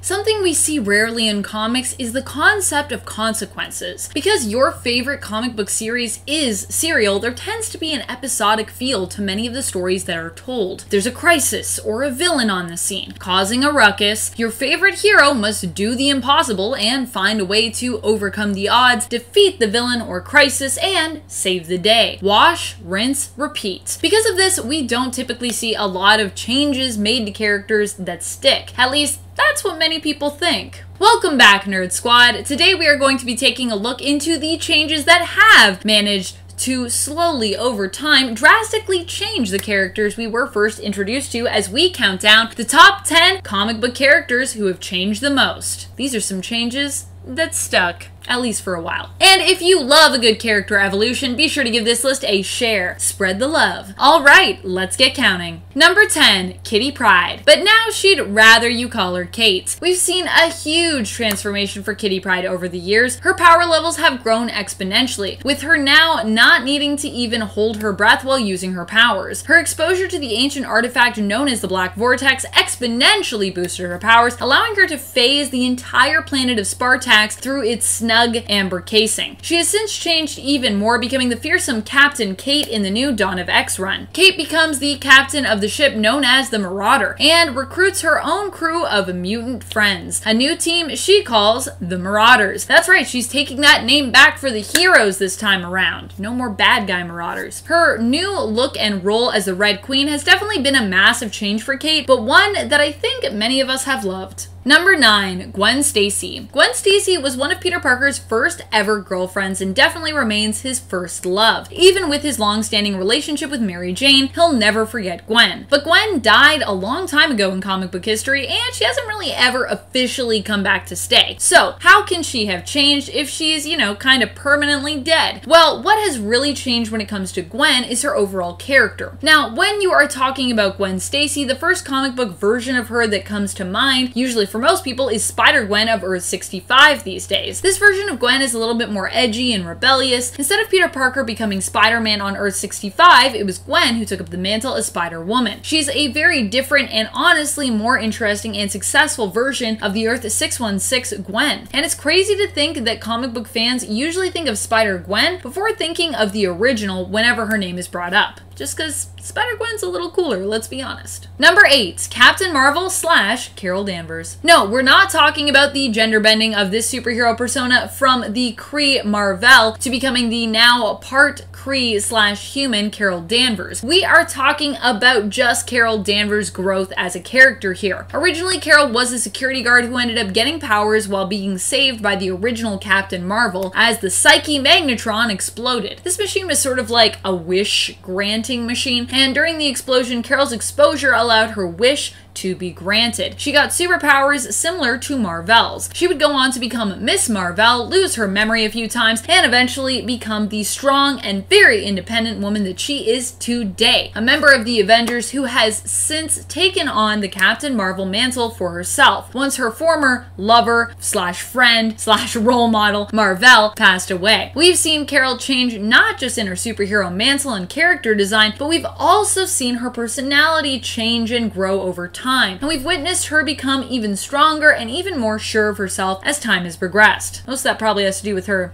Something we see rarely in comics is the concept of consequences. Because your favorite comic book series is serial, there tends to be an episodic feel to many of the stories that are told. There's a crisis or a villain on the scene, causing a ruckus. Your favorite hero must do the impossible and find a way to overcome the odds, defeat the villain or crisis, and save the day. Wash, rinse, repeat. Because of this, we don't typically see a lot of changes made to characters that stick. At least, that's what many people think. Welcome back, Nerd Squad. Today we are going to be taking a look into the changes that have managed to slowly, over time, drastically change the characters we were first introduced to as we count down the top 10 comic book characters who have changed the most. These are some changes that stuck. At least for a while. And if you love a good character evolution, be sure to give this list a share. Spread the love. Alright, let's get counting. Number 10, Kitty Pryde. But now she'd rather you call her Kate. We've seen a huge transformation for Kitty Pryde over the years. Her power levels have grown exponentially, with her now not needing to even hold her breath while using her powers. Her exposure to the ancient artifact known as the Black Vortex exponentially boosted her powers, allowing her to phase the entire planet of Spartax through its snug amber casing. She has since changed even more, becoming the fearsome Captain Kate in the new Dawn of X run. Kate becomes the captain of the ship known as the Marauder, and recruits her own crew of mutant friends. A new team she calls the Marauders. That's right, she's taking that name back for the heroes this time around. No more bad guy Marauders. Her new look and role as the Red Queen has definitely been a massive change for Kate, but one that I think many of us have loved. Number 9, Gwen Stacy. Gwen Stacy was one of Peter Parker's first ever girlfriends and definitely remains his first love. Even with his long-standing relationship with Mary Jane, he'll never forget Gwen. But Gwen died a long time ago in comic book history, and she hasn't really ever officially come back to stay. So, how can she have changed if she's, kind of permanently dead? Well, what has really changed when it comes to Gwen is her overall character. Now, when you are talking about Gwen Stacy, the first comic book version of her that comes to mind, usually for most people, is Spider-Gwen of Earth 65 these days. This version of Gwen is a little bit more edgy and rebellious. Instead of Peter Parker becoming Spider-Man on Earth 65, it was Gwen who took up the mantle as Spider-Woman. She's a very different and honestly more interesting and successful version of the Earth 616 Gwen. And it's crazy to think that comic book fans usually think of Spider-Gwen before thinking of the original whenever her name is brought up. Just because Spider-Gwen's a little cooler, let's be honest. Number 8, Captain Marvel / Carol Danvers. No, we're not talking about the gender bending of this superhero persona from the Kree Marvel to becoming the now part Kree / human Carol Danvers. We are talking about just Carol Danvers' growth as a character here. Originally, Carol was a security guard who ended up getting powers while being saved by the original Captain Marvel as the Psyche Magnetron exploded. This machine was sort of like a wish granting machine, and during the explosion, Carol's exposure allowed her wish to be granted. She got superpowers similar to Marvel's. She would go on to become Miss Marvel, lose her memory a few times, and eventually become the strong and very independent woman that she is today. A member of the Avengers who has since taken on the Captain Marvel mantle for herself, once her former lover / friend / role model, Marvel, passed away. We've seen Carol change not just in her superhero mantle and character design, but we've also seen her personality change and grow over time. And we've witnessed her become even stronger and even more sure of herself as time has progressed. Most of that probably has to do with her,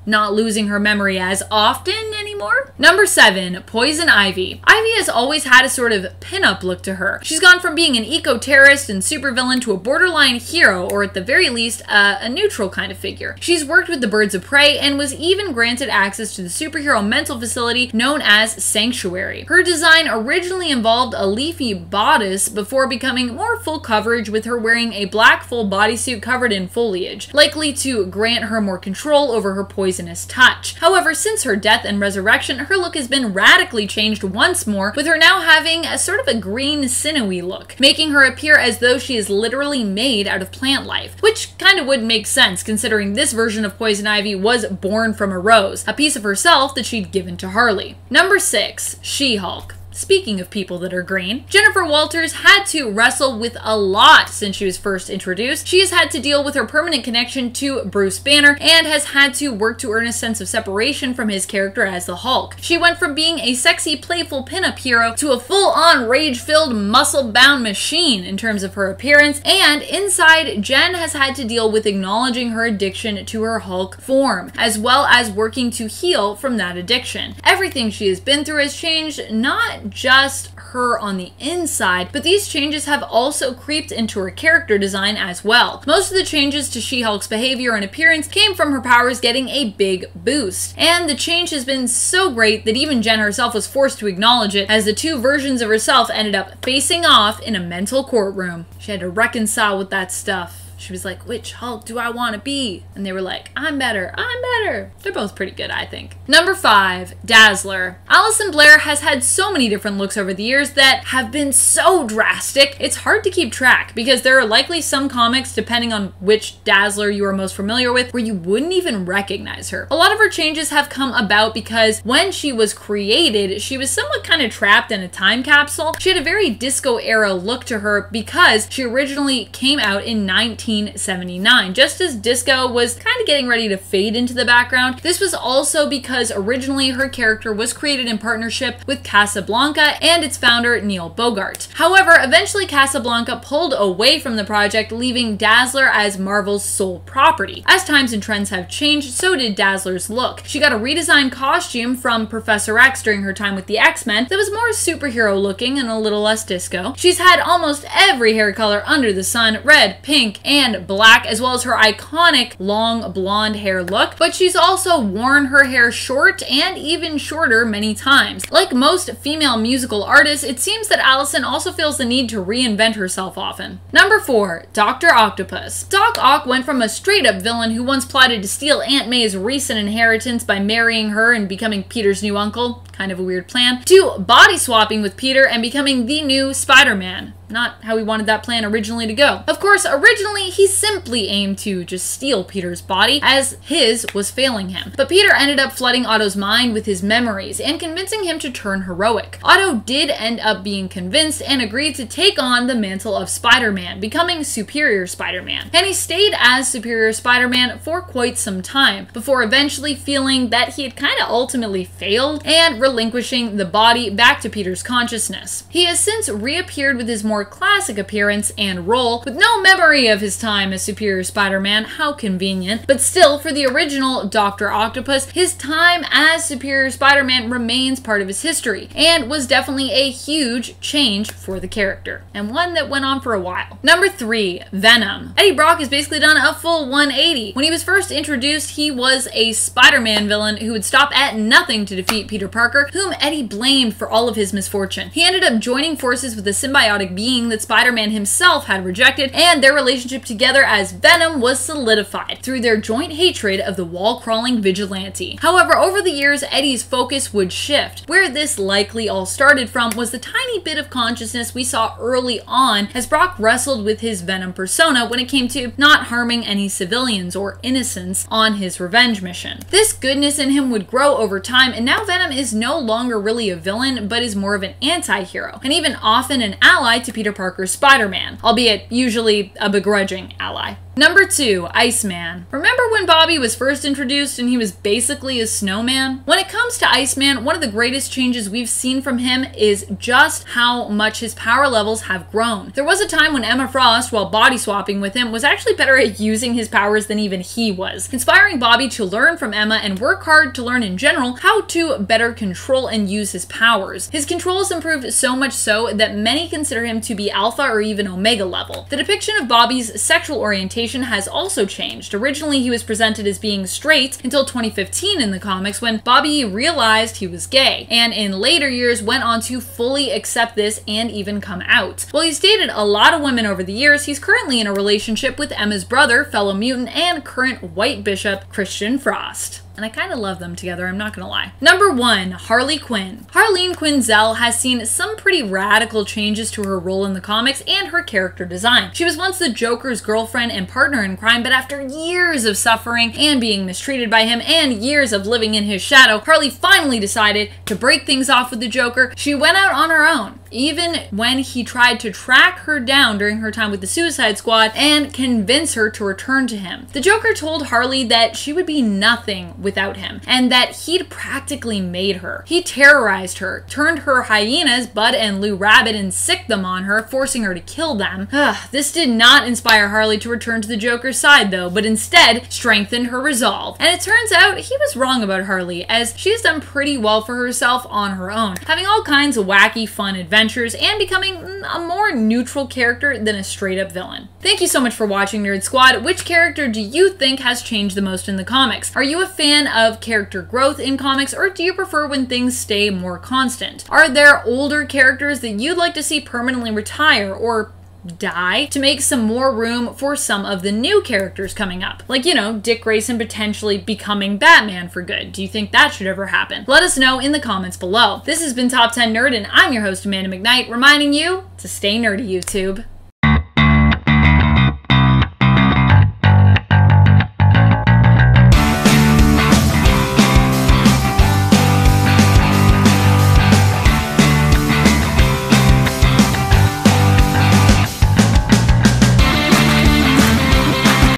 not losing her memory as often anymore. Number 7, Poison Ivy. Ivy has always had a sort of pin-up look to her. She's gone from being an eco-terrorist and supervillain to a borderline hero, or at the very least, a neutral kind of figure. She's worked with the Birds of Prey and was even granted access to the superhero mental facility known as Sanctuary. Her design originally involved a leafy bodice before becoming more full coverage, with her wearing a black full bodysuit covered in foliage, likely to grant her more control over her poisonous touch. However, since her death and resurrection, her look has been radically changed once more, with her now having a sort of a green sinewy look, making her appear as though she is literally made out of plant life, which kind of would make sense considering this version of Poison Ivy was born from a rose, a piece of herself that she'd given to Harley. Number 6, She-Hulk. Speaking of people that are green, Jennifer Walters had to wrestle with a lot since she was first introduced. She has had to deal with her permanent connection to Bruce Banner and has had to work to earn a sense of separation from his character as the Hulk. She went from being a sexy, playful pinup hero to a full-on rage-filled, muscle-bound machine in terms of her appearance, and inside, Jen has had to deal with acknowledging her addiction to her Hulk form, as well as working to heal from that addiction. Everything she has been through has changed not just her on the inside, but these changes have also creeped into her character design as well. Most of the changes to She-Hulk's behavior and appearance came from her powers getting a big boost, and the change has been so great that even Jen herself was forced to acknowledge it, as the two versions of herself ended up facing off in a mental courtroom. She had to reconcile with that stuff. She was like, which Hulk do I want to be? And they were like, I'm better, I'm better. They're both pretty good, I think. Number 5, Dazzler. Alison Blair has had so many different looks over the years that have been so drastic, it's hard to keep track, because there are likely some comics, depending on which Dazzler you are most familiar with, where you wouldn't even recognize her. A lot of her changes have come about because when she was created, she was somewhat kind of trapped in a time capsule. She had a very disco era look to her because she originally came out in 1979, just as disco was kind of getting ready to fade into the background. This was also because originally her character was created in partnership with Casablanca and its founder Neil Bogart. However, eventually Casablanca pulled away from the project, leaving Dazzler as Marvel's sole property. As times and trends have changed, so did Dazzler's look. She got a redesigned costume from Professor X during her time with the X-Men that was more superhero looking and a little less disco. She's had almost every hair color under the sun, red, pink, and black, as well as her iconic long blonde hair look, but she's also worn her hair short and even shorter many times. Like most female musical artists, it seems that Alison also feels the need to reinvent herself often. Number 4, Dr. Octopus. Doc Ock went from a straight-up villain who once plotted to steal Aunt May's recent inheritance by marrying her and becoming Peter's new uncle, kind of a weird plan, to body swapping with Peter and becoming the new Spider-Man. Not how he wanted that plan originally to go. Of course, originally he simply aimed to just steal Peter's body, as his was failing him. But Peter ended up flooding Otto's mind with his memories and convincing him to turn heroic. Otto did end up being convinced and agreed to take on the mantle of Spider-Man, becoming Superior Spider-Man. And he stayed as Superior Spider-Man for quite some time, before eventually feeling that he had kind of ultimately failed and relinquishing the body back to Peter's consciousness. He has since reappeared with his more classic appearance and role, with no memory of his time as Superior Spider-Man, how convenient, but still, for the original Dr. Octopus, his time as Superior Spider-Man remains part of his history, and was definitely a huge change for the character, and one that went on for a while. Number 3, Venom. Eddie Brock has basically done a full 180. When he was first introduced, he was a Spider-Man villain who would stop at nothing to defeat Peter Parker, whom Eddie blamed for all of his misfortune. He ended up joining forces with a symbiotic being that Spider-Man himself had rejected, and their relationship together as Venom was solidified through their joint hatred of the wall-crawling vigilante. However, over the years, Eddie's focus would shift. Where this likely all started from was the tiny bit of consciousness we saw early on as Brock wrestled with his Venom persona when it came to not harming any civilians or innocents on his revenge mission. This goodness in him would grow over time, and now Venom is no longer really a villain, but is more of an anti-hero, and even often an ally to Peter Parker's Spider-Man, albeit usually a begrudging ally. Number 2, Iceman. Remember when Bobby was first introduced and he was basically a snowman? When it comes to Iceman, one of the greatest changes we've seen from him is just how much his power levels have grown. There was a time when Emma Frost, while body swapping with him, was actually better at using his powers than even he was, inspiring Bobby to learn from Emma and work hard to learn in general how to better control and use his powers. His controls improved so much so that many consider him to be alpha or even omega level. The depiction of Bobby's sexual orientation has also changed. Originally, he was presented as being straight until 2015 in the comics, when Bobby realized he was gay, and in later years went on to fully accept this and even come out. While he's dated a lot of women over the years, he's currently in a relationship with Emma's brother, fellow mutant, and current White Bishop, Christian Frost. And I kind of love them together, I'm not gonna lie. Number 1, Harley Quinn. Harleen Quinzel has seen some pretty radical changes to her role in the comics and her character design. She was once the Joker's girlfriend and partner in crime, but after years of suffering and being mistreated by him and years of living in his shadow, Harley finally decided to break things off with the Joker. She went out on her own, even when he tried to track her down during her time with the Suicide Squad and convince her to return to him. The Joker told Harley that she would be nothing without him, and that he'd practically made her. He terrorized her, turned her hyenas, Bud and Lou Rabbit, and sicked them on her, forcing her to kill them. This did not inspire Harley to return to the Joker's side though, but instead strengthened her resolve. And it turns out he was wrong about Harley, as she has done pretty well for herself on her own, having all kinds of wacky, fun adventures and becoming a more neutral character than a straight-up villain. Thank you so much for watching, Nerd Squad. Which character do you think has changed the most in the comics? Are you a fan of character growth in comics, or do you prefer when things stay more constant? Are there older characters that you'd like to see permanently retire or die to make some more room for some of the new characters coming up? Like, you know, Dick Grayson potentially becoming Batman for good. Do you think that should ever happen? Let us know in the comments below. This has been Top 10 Nerd, and I'm your host, Amanda McKnight, reminding you to stay nerdy, YouTube.